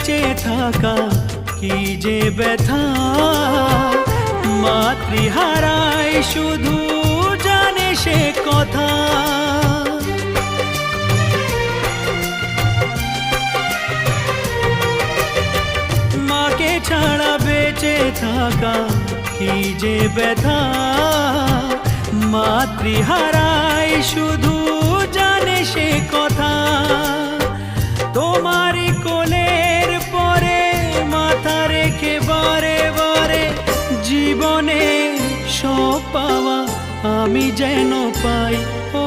বেঁচে থাকা কি যে ব্যথা, মাতৃহারাই শুধু জানে সে কথা। মাকে ছাড়া বেঁচে থাকা কি যে ব্যথা, মাতৃহারাই শুধু জানে সে কথা। তোমারই কোলের পরে মাথা রেখে বারে বারে জীবনে সব পাওয়া আমি যেন পাই। ও